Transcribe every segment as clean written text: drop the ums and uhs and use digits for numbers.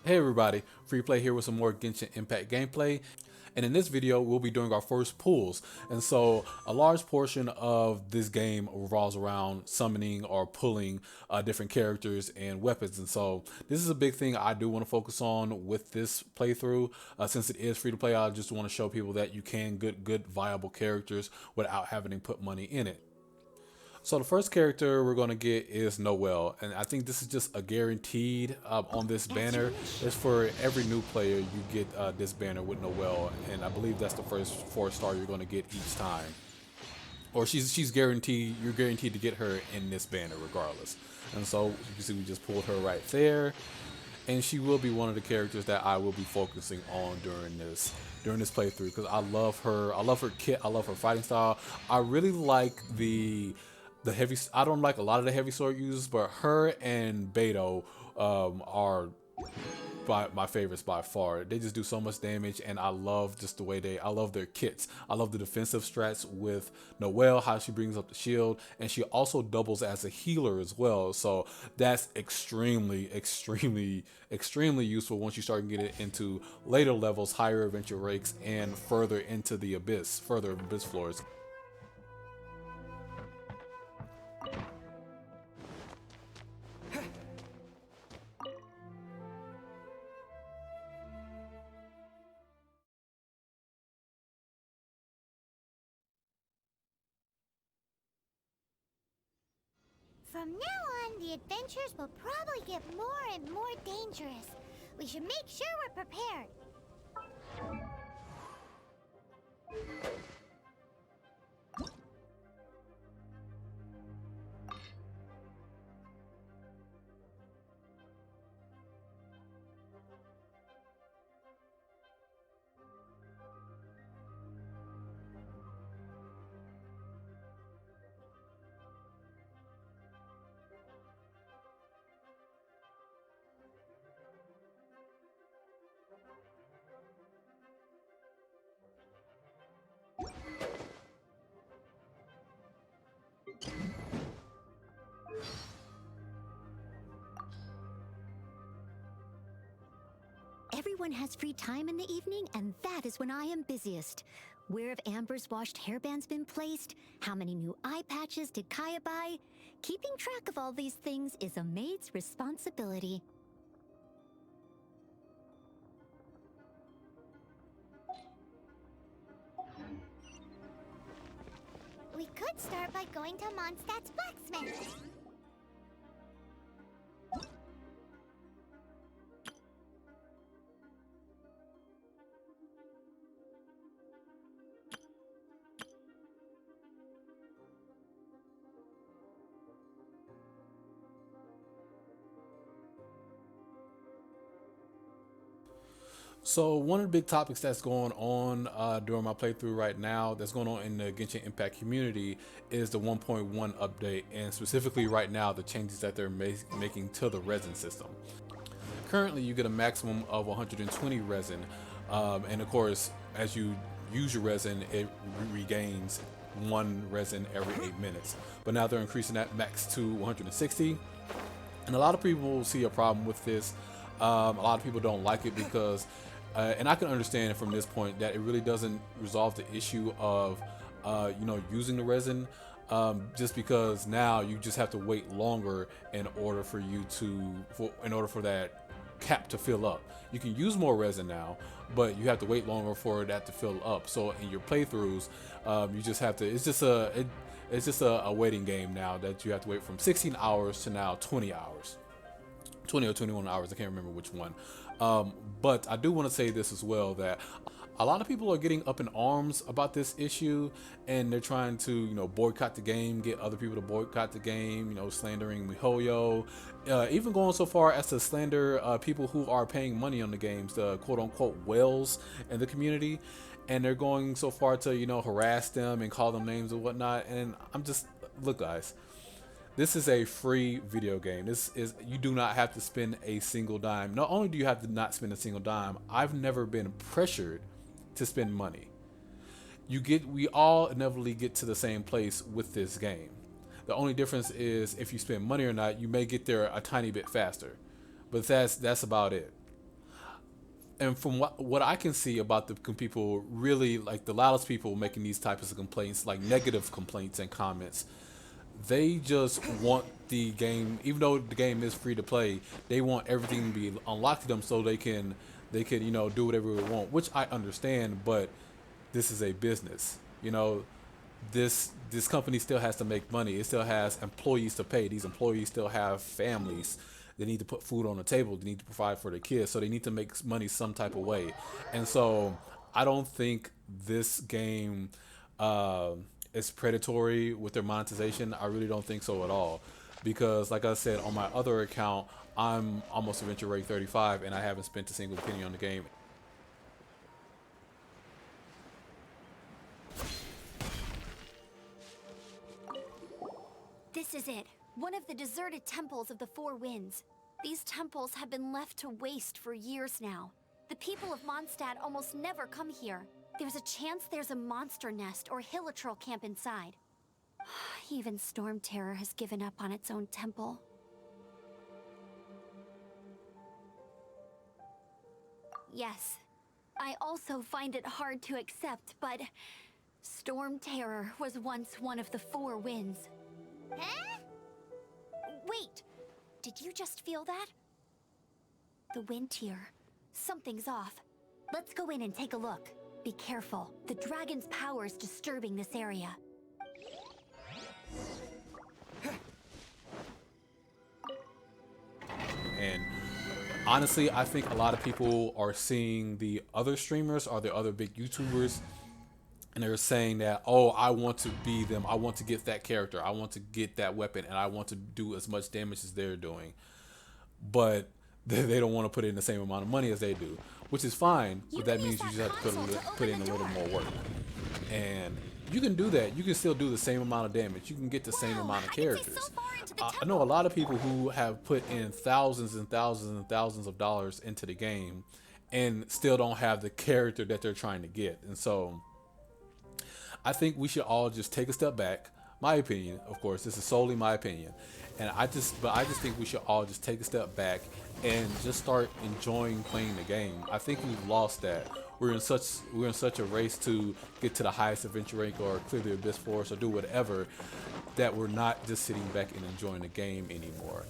Hey everybody, Free Play here with some more Genshin Impact gameplay. And in this video, we'll be doing our first pulls. And so a large portion of this game revolves around summoning or pulling different characters and weapons. And so this is a big thing I do want to focus on with this playthrough. Since it is free to play, I just want to show people that you can get good viable characters without having to put money in it. So the first character we're going to get is Noelle, and I think this is just a guaranteed on this banner. It's for every new player you get this banner with Noelle, and I believe that's the first 4-star you're going to get each time. Or she's guaranteed, you're guaranteed to get her in this banner regardless. And so you can see we just pulled her right there, and she will be one of the characters that I will be focusing on during this playthrough because I love her. I love her kit. I love her fighting style. I really like the heavy. I don't like a lot of the heavy sword users, but her and Beto are my favorites by far. They just do so much damage, and I love just the way I love their kits. I love the defensive strats with Noelle, how she brings up the shield, and she also doubles as a healer as well. So that's extremely useful once you start getting into later levels, higher adventure rates, and further into the abyss, further abyss floors. From now on, the adventures will probably get more and more dangerous. We should make sure we're prepared. Everyone has free time in the evening, and that is when I am busiest. Where have Amber's washed hairbands been placed? How many new eye patches did Kaya buy? Keeping track of all these things is a maid's responsibility. We could start by going to Mondstadt's blacksmith. So one of the big topics that's going on during my playthrough right now, that's going on in the Genshin Impact community, is the 1.1 update, and specifically right now the changes that they're making to the resin system. Currently, you get a maximum of 120 resin, and of course, as you use your resin, it regains one resin every 8 minutes. But now they're increasing that max to 160, and a lot of people will see a problem with this. A lot of people don't like it because, and I can understand it from this point, that it really doesn't resolve the issue of, using the resin. Just because now you just have to wait longer in order for that cap to fill up. You can use more resin now, but you have to wait longer for that to fill up. So in your playthroughs, you just have to. It's just a waiting game now that you have to wait from 16 hours to now 20 hours. 20 or 21 hours, I can't remember which one. But I do want to say this as well, that a lot of people are getting up in arms about this issue, and they're trying to, boycott the game, get other people to boycott the game, slandering MiHoYo, even going so far as to slander people who are paying money on the games, the quote-unquote whales in the community, and they're going so far to, harass them and call them names and whatnot. And I'm just, look guys, this is a free video game. You do not have to spend a single dime. Not only do you have to not spend a single dime, I've never been pressured to spend money. We all inevitably get to the same place with this game. The only difference is if you spend money or not, you may get there a tiny bit faster. But that's about it. and from what I can see about the people really like the loudest people making these types of complaints, like negative complaints and comments, they just want the game, even though the game is free to play, they want everything to be unlocked to them so they can do whatever they want, which I understand, but this is a business. This company still has to make money. It still has employees to pay. These employees still have families. They need to put food on the table. They need to provide for their kids. So they need to make money some type of way. And so I don't think this game is predatory with their monetization. I really don't think so at all. Because like I said, on my other account, I'm almost adventure rate 35 and I haven't spent a single penny on the game. This is it. One of the deserted temples of the Four Winds. These temples have been left to waste for years now. The people of Mondstadt almost never come here. There's a chance there's a monster nest or hilitrol camp inside. Even Storm Terror has given up on its own temple. Yes, I also find it hard to accept, but Storm Terror was once one of the Four Winds. Huh? Wait! Did you just feel that? The wind here. Something's off. Let's go in and take a look. Be careful. The dragon's power is disturbing this area. And honestly, I think a lot of people are seeing the other streamers or the other big YouTubers, and they're saying that, oh, I want to be them. I want to get that character. I want to get that weapon, and I want to do as much damage as they're doing. But they don't want to put in the same amount of money as they do, which is fine. But that means you just have to put in a little more work. And you can do that. You can still do the same amount of damage. You can get the same amount of characters. I know a lot of people who have put in thousands and thousands and thousands of dollars into the game and still don't have the character that they're trying to get. And so I think we should all just take a step back. My opinion, of course, this is solely my opinion. And I just think we should all just take a step back and just start enjoying playing the game. I think we've lost that. We're in such a race to get to the highest adventure rank or clear the abyss force or do whatever, that we're not just sitting back and enjoying the game anymore.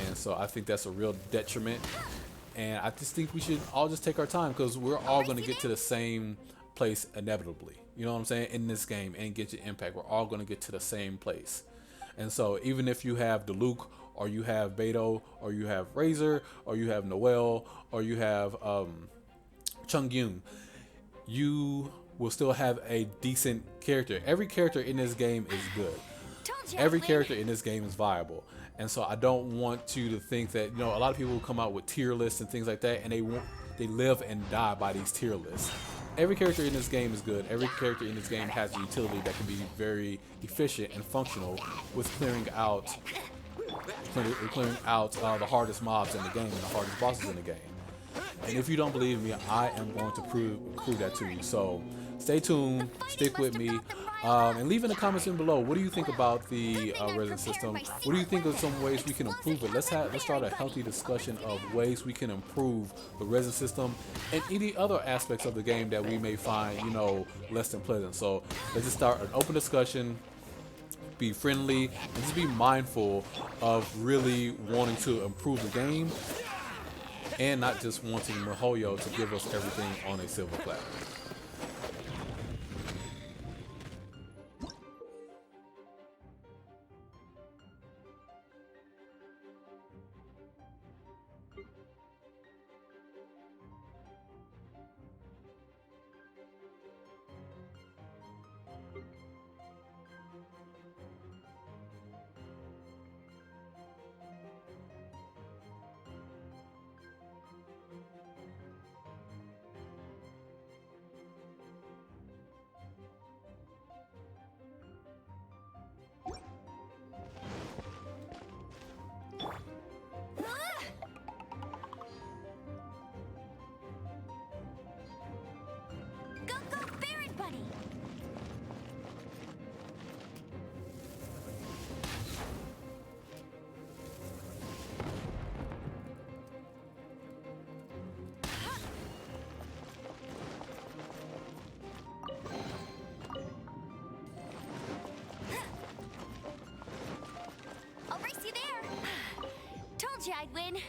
And so I think that's a real detriment. And I just think we should all just take our time, because we're all going to get to the same place inevitably. You know what I'm saying? In this game, and Genshin Impact, we're all going to get to the same place. And so even if you have Diluc, or you have Beto, or you have Razor, or you have Noelle, or you have Chungyun, you will still have a decent character. Every character in this game is good. Every character in this game is viable. And so I don't want you to think that, a lot of people will come out with tier lists and things like that, and they live and die by these tier lists. Every character in this game is good. Every character in this game has a utility that can be very efficient and functional with clearing out the hardest mobs in the game and the hardest bosses in the game. And if you don't believe me, I am going to prove that to you. So stay tuned, stick with me, and leave in the comments in below. What do you think about the Resin system? What do you think of some ways we can improve it? Let's start a healthy discussion of ways we can improve the Resin system and any other aspects of the game that we may find, less than pleasant. So let's just start an open discussion. Be friendly and just be mindful of really wanting to improve the game, and not just wanting MiHoYo to give us everything on a silver platter. Told you I'd win.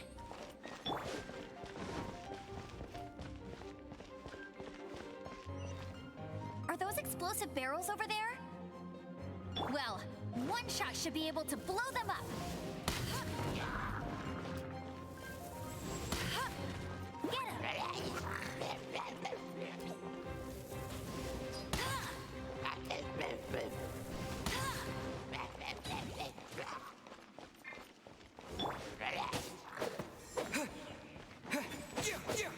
Are those explosive barrels over there? Well, one shot should be able to blow them up. Get him!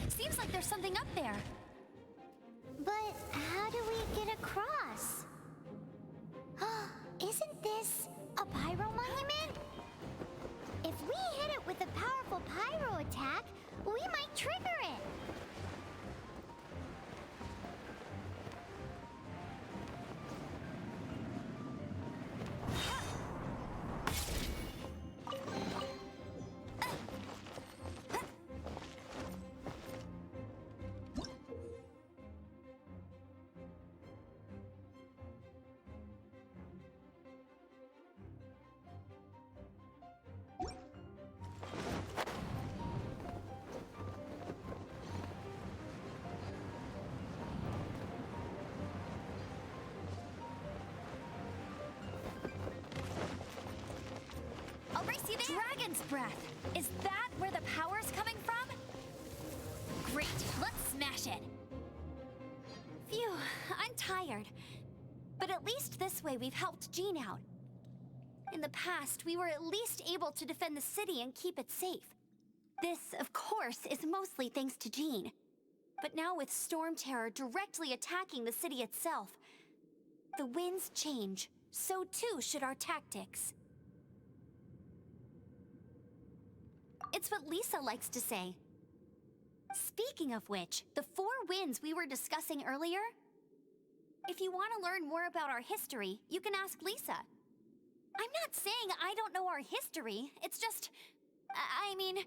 Seems like there's something up there. But how do we get across? Isn't this a pyro monument? If we hit it with a powerful pyro attack, we might trigger it. Dragon's breath! Is that where the power's coming from? Great, let's smash it! Phew, I'm tired. But at least this way we've helped Jean out. In the past, we were at least able to defend the city and keep it safe. This, of course, is mostly thanks to Jean. But now with Storm Terror directly attacking the city itself, the winds change, so too should our tactics. It's what Lisa likes to say. Speaking of which, the 4 winds we were discussing earlier? If you want to learn more about our history, you can ask Lisa. I'm not saying I don't know our history, it's just... I mean,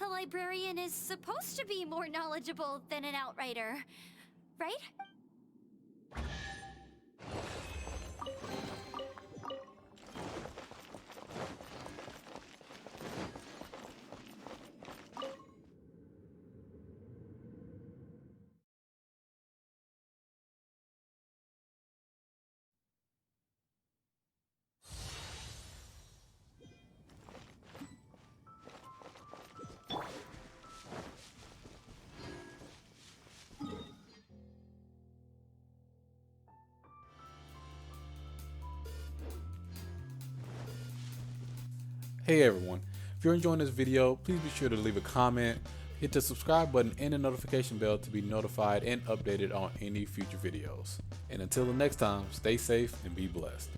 a librarian is supposed to be more knowledgeable than an outrider, right? Hey everyone, if you're enjoying this video, please be sure to leave a comment, hit the subscribe button and the notification bell to be notified and updated on any future videos. And until the next time, stay safe and be blessed.